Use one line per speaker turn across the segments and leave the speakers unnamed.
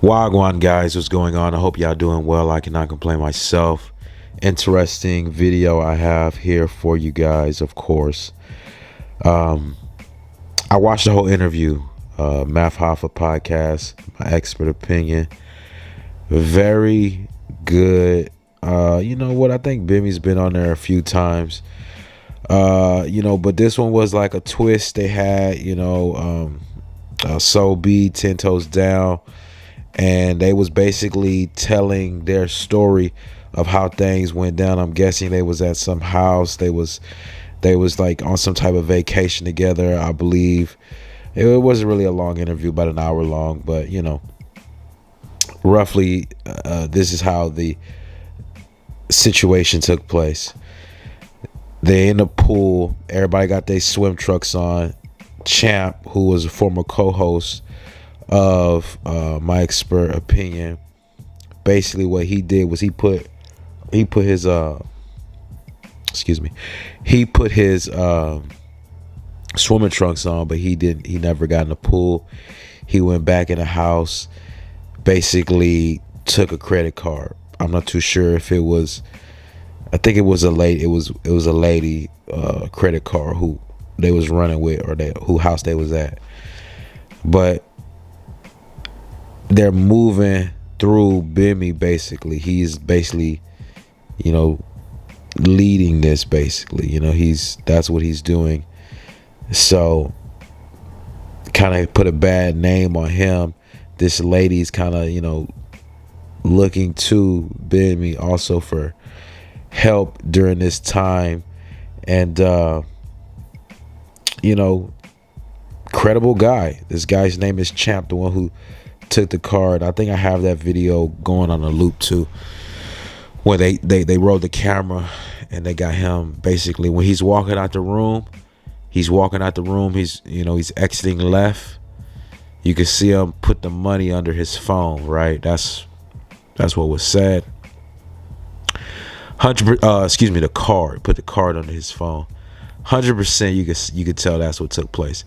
Wagwan guys, what's going on? I hope y'all doing well. I cannot complain myself. Interesting video I have here for you guys, of course. Um, I watched the whole interview, Math Hoffa podcast, my expert opinion. Very good. You know what? I think Bimmy's been on there a few times. But this one was like a twist they had, So B, 10 Toes Down. And they was basically telling their story of how things went down. I'm guessing they was at some house. They was like on some type of vacation together, I believe. It wasn't really a long interview, about an hour long, but roughly this is how the situation took place. They in the pool, everybody got their swim trunks on. Champ, who was a former co-host of my expert opinion, basically what he did was he put his swimming trunks on, but he never got in the pool. He went back in the house, basically took a credit card. I'm not too sure if it was, I think it was a lady, it was a lady credit card who they was running with, or who house they was at. But they're moving through Bimmy. Basically, he's basically, leading this. Basically, that's what he's doing. So, kind of put a bad name on him. This lady's kind of, looking to Bimmy also for help during this time, and credible guy. This guy's name is Champ, the one who took the card. I think I have that video going on a loop too, where they rolled the camera and they got him basically when he's walking out the room. He's exiting left. You can see him put the money under his phone, right? That's what was said. The card. Put the card under his phone. 100%. You could tell that's what took place.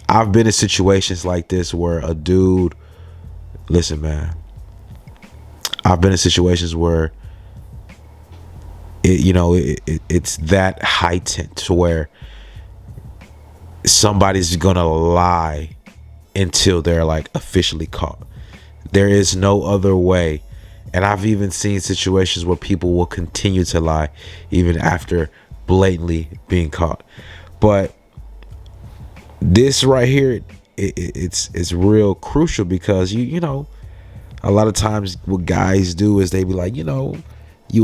I've been in situations like this where a dude. Listen, man. I've been in situations where it's that heightened to where somebody's gonna lie until they're like officially caught. There is no other way. And I've even seen situations where people will continue to lie even after blatantly being caught. But this right here, it's real crucial, because you a lot of times what guys do is they be like, you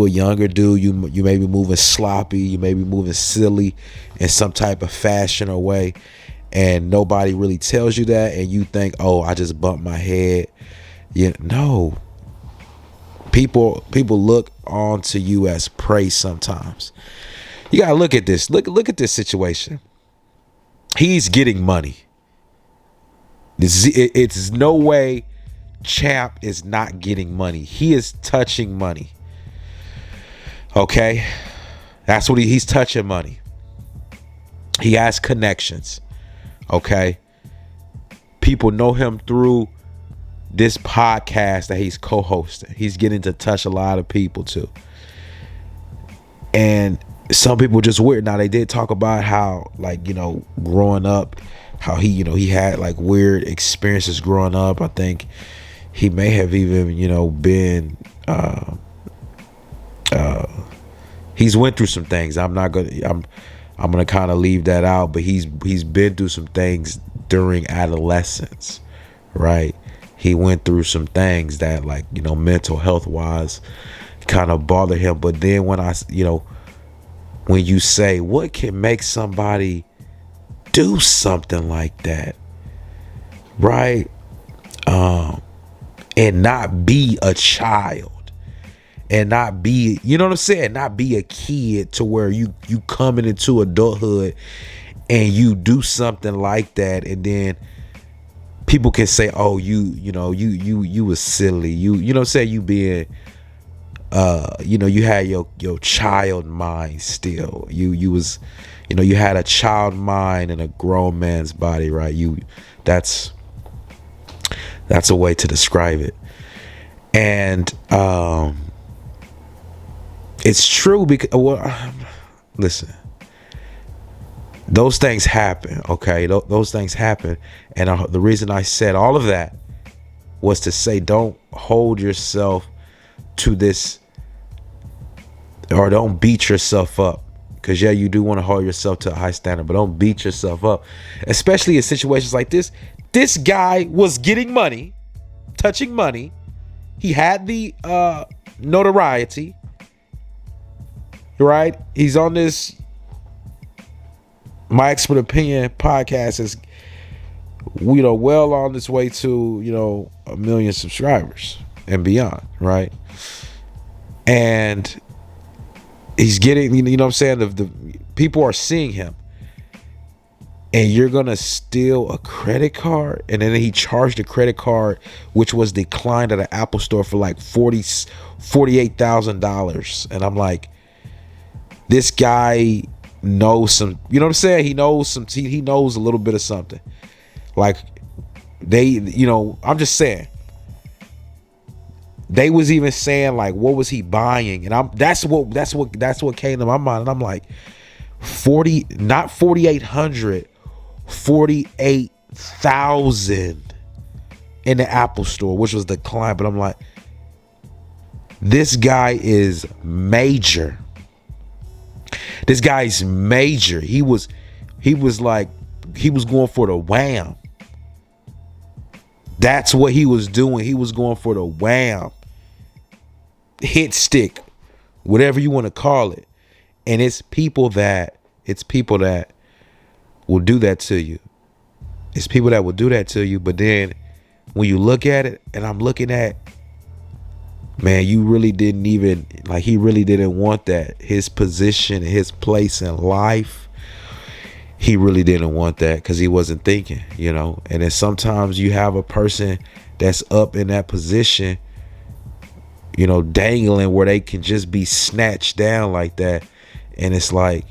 a younger dude, you may be moving sloppy, you may be moving silly in some type of fashion or way, and nobody really tells you that, and you think, oh, I just bumped my head. No. People look onto you as prey sometimes. You gotta look at this. Look at this situation. He's getting money. It's no way Champ is not getting money. He is touching money. Okay? That's what he's touching money. He has connections. Okay? People know him through this podcast that he's co-hosting. He's getting to touch a lot of people too. And some people just weird. Now, they did talk about how, growing up, how he had like weird experiences growing up. I think he may have even, been he's went through some things. I'm gonna kind of leave that out, but he's been through some things during adolescence, right? He went through some things that, mental health wise kind of bother him. But then when when you say, what can make somebody do something like that, right? And not be a child, and not be, you know what I'm saying? Not be a kid to where you coming into adulthood and you do something like that, and then people can say, oh, you was silly. You know what I'm saying? You being you had your child mind still. You was, you had a child mind in a grown man's body, right? That's a way to describe it. And it's true because, well, listen, those things happen. Okay, those things happen. And the reason I said all of that was to say, don't hold yourself to this, or don't beat yourself up. Because yeah, you do want to hold yourself to a high standard, but don't beat yourself up, especially in situations like this. This guy was getting money, touching money. He had the notoriety, right? He's on this My Expert Opinion podcast, is, you know, well on this way to, you know, 1 million subscribers and beyond, right? And he's getting, you know what I'm saying, the people are seeing him, and you're gonna steal a credit card. And then he charged a credit card which was declined at an Apple store for like $48,000. And I'm like, this guy knows some, you know what I'm saying, he knows a little bit of something. Like, they, you know, I'm just saying, they was even saying like, what was he buying? And that's what came to my mind. And I'm like, 40, not 4,800, 48,000 in the Apple store, which was declined. But I'm like, this guy is major. This guy's major. He was going for the wham. That's what he was doing. He was going for the wham, hit stick, whatever you want to call it. And it's people that will do that to you. It's people that will do that to you. But then when you look at it, and I'm looking at, man, you really didn't even, like, he really didn't want that. His position, his place in life, he really didn't want that, because he wasn't thinking, you know. And then sometimes you have a person that's up in that position, you know, dangling, where they can just be snatched down like that. And it's like,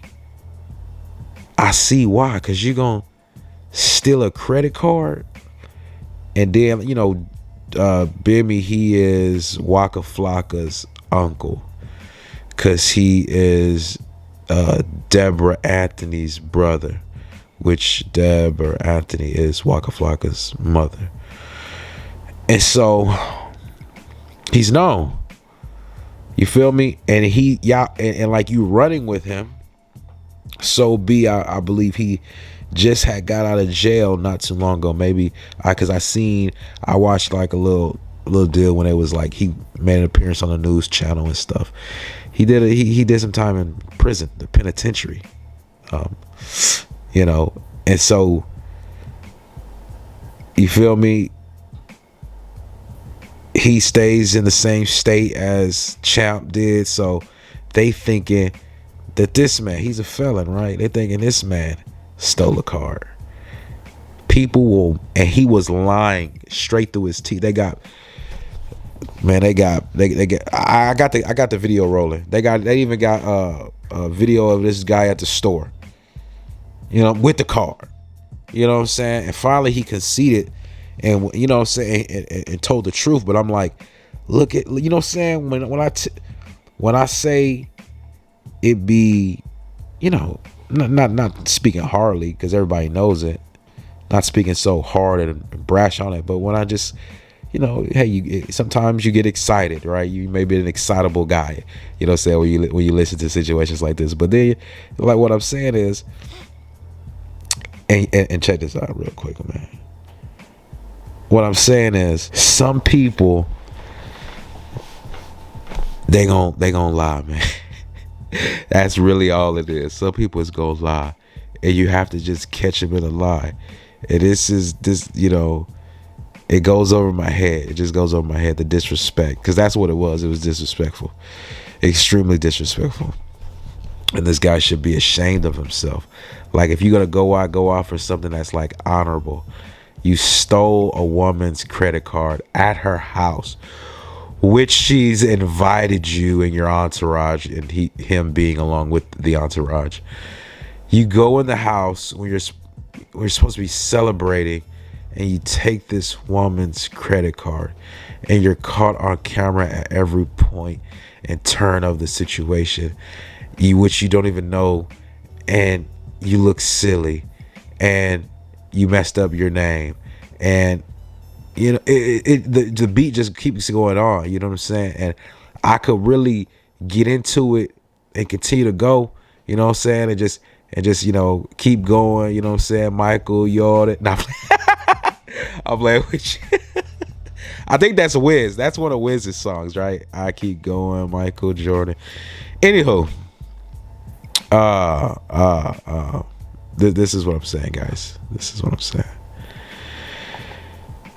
I see why, because you're going to steal a credit card. And then, you know, Bimmy, he is Waka Flocka's uncle, because he is Deborah Anthony's brother, which Deborah Anthony is Waka Flocka's mother. And so he's known. You feel me? And and like, you running with him. So I believe he just had got out of jail not too long ago. Maybe I watched like a little deal when it was like he made an appearance on the news channel and stuff. He did some time in prison, the penitentiary, you know. And so, you feel me, he stays in the same state as Champ did. So they thinking that this man, he's a felon, right? They thinking this man stole a card. People will, and he was lying straight through his teeth. I got the video rolling. They even got a video of this guy at the store, you know, with the card. You know what I'm saying? And finally he conceded, and, you know what I'm saying, and told the truth. But I'm like, look at, you know what I'm saying, when I say it be, you know, not speaking hardly, because everybody knows it, not speaking so hard and brash on it, but when I just, you know, hey, sometimes you get excited, right? You may be an excitable guy, you know what I'm saying, when you listen to situations like this. But then, like, what I'm saying is, and check this out real quick, man. What I'm saying is, some people, they gonna lie, man. That's really all it is. Some people is gonna lie, and you have to just catch them in a lie. And this, you know, it goes over my head. It just goes over my head, the disrespect, because that's what it was. It was disrespectful, extremely disrespectful. And this guy should be ashamed of himself. Like, if you're gonna go out for something that's like honorable. You stole a woman's credit card at her house, which she's invited you and your entourage, and him being along with the entourage. You go in the house when you're supposed to be celebrating, and you take this woman's credit card, and you're caught on camera at every point and turn of the situation, which you don't even know, and you look silly, and you messed up your name, and the beat just keeps going on. You know what I'm saying? And I could really get into it and continue to go. You know what I'm saying? And just keep going. You know what I'm saying? Michael, y'all. Nah, I'm playing with you. I think that's Wiz. That's one of Wiz's songs, right? I keep going, Michael Jordan. Anywho, this is what I'm saying, guys. This is what I'm saying.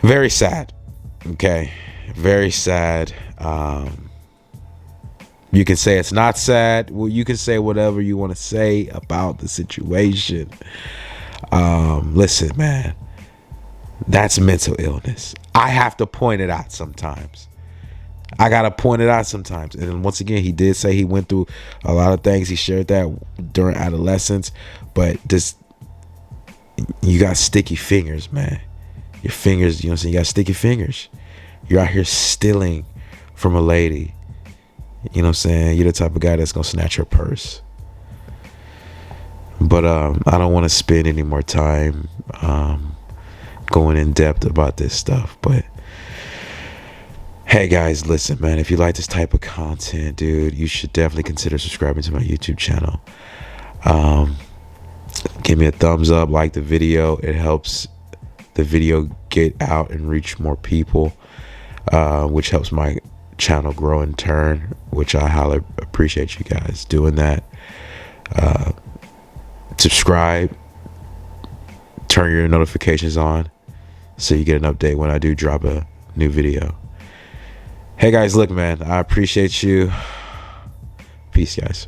Very sad. Okay, very sad. You can say it's not sad. Well, you can say whatever you want to say about the situation. Listen, man. That's mental illness. I have to point it out sometimes. I gotta point it out sometimes. And once again, he did say he went through a lot of things. He shared that during adolescence. But you got sticky fingers, man. Your fingers, you know what I'm saying? You got sticky fingers. You're out here stealing from a lady. You know what I'm saying? You're the type of guy that's gonna snatch her purse. But I don't want to spend any more time going in depth about this stuff. But hey guys, listen, man, if you like this type of content, dude, you should definitely consider subscribing to my YouTube channel. Give me a thumbs up, like the video. It helps the video get out and reach more people, which helps my channel grow in turn, which I highly appreciate you guys doing that. Subscribe, turn your notifications on so you get an update when I do drop a new video. Hey guys, look, man, I appreciate you. Peace, guys.